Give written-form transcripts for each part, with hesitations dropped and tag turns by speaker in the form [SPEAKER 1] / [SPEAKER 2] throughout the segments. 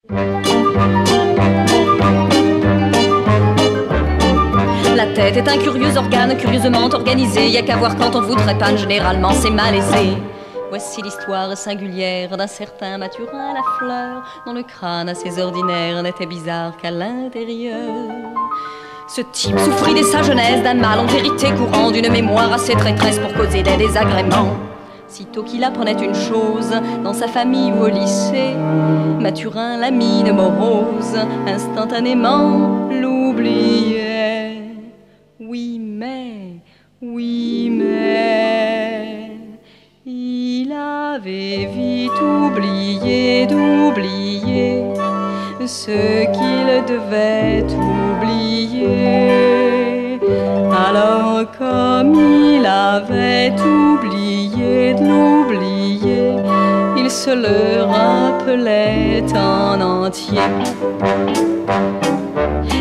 [SPEAKER 1] La tête est un curieux organe, curieusement organisé. Y a qu'à voir quand on vous trépanne, généralement c'est malaisé. Voici l'histoire singulière d'un certain Mathurin Lafleur, dont le crâne assez ordinaire n'était bizarre qu'à l'intérieur. Ce type souffrit dès sa jeunesse d'un mal en vérité courant, d'une mémoire assez traîtresse pour causer des désagréments. Sitôt qu'il apprenait une chose, dans sa famille ou au lycée, Mathurin, la mine morose, instantanément l'oubliait. Oui mais, il avait vite oublié d'oublier ce qu'il devait oublier. Alors comme il avait oublié de l'oublier, il se le rappelait en entier.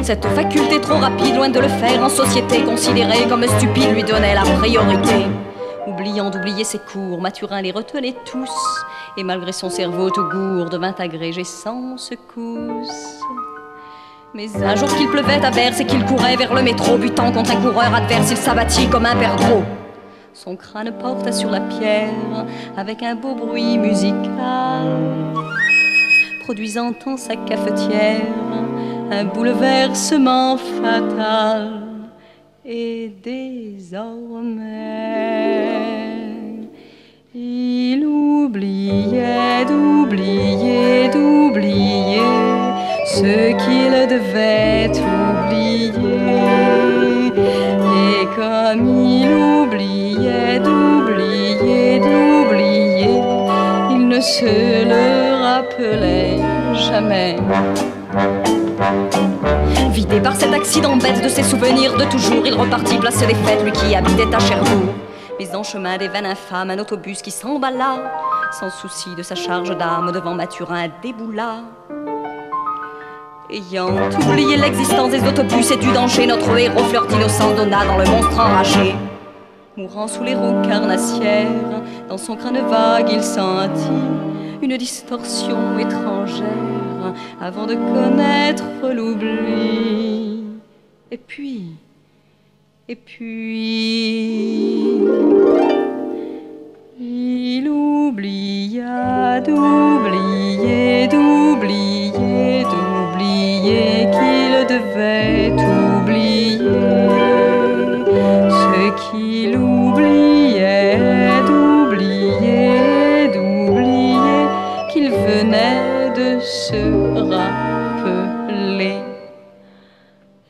[SPEAKER 1] Cette faculté trop rapide, loin de le faire en société, considérée comme stupide, lui donnait la priorité. Oubliant d'oublier ses cours, Mathurin les retenait tous, et malgré son cerveau tout gourde, devint agrégé sans secousse. Mais un jour qu'il pleuvait à verse et qu'il courait vers le métro, butant contre un coureur adverse, il s'abattit comme un perdreau. Son crâne porta sur la pierre avec un beau bruit musical, produisant en sa cafetière un bouleversement fatal. Et désormais, il oubliait d'oublier ce qu'il devait oublier. Et comme il oubliait d'oublier il ne se le rappelait jamais. Vidé par cet accident bête de ses souvenirs de toujours, il repartit placer les fêtes, lui qui habitait à Cherbourg. Mais en chemin des veines infâmes, un autobus qui s'emballa, sans souci de sa charge d'âme, devant Mathurin déboula. Ayant oublié l'existence des autobus et du danger, notre héros fleur d'innocence donna dans le monstre enragé. Mourant sous les roues carnassières, dans son crâne vague il sentit une distorsion étrangère avant de connaître l'oubli. Et puis, il oublia d'oublier qu'il devait oublier ce qu'il oubliait d'oublier qu'il venait de se rappeler.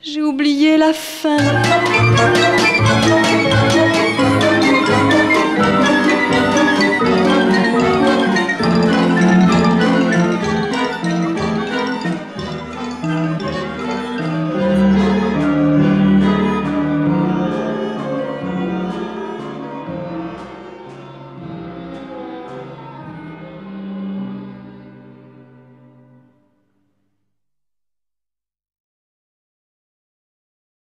[SPEAKER 1] J'ai oublié la fin.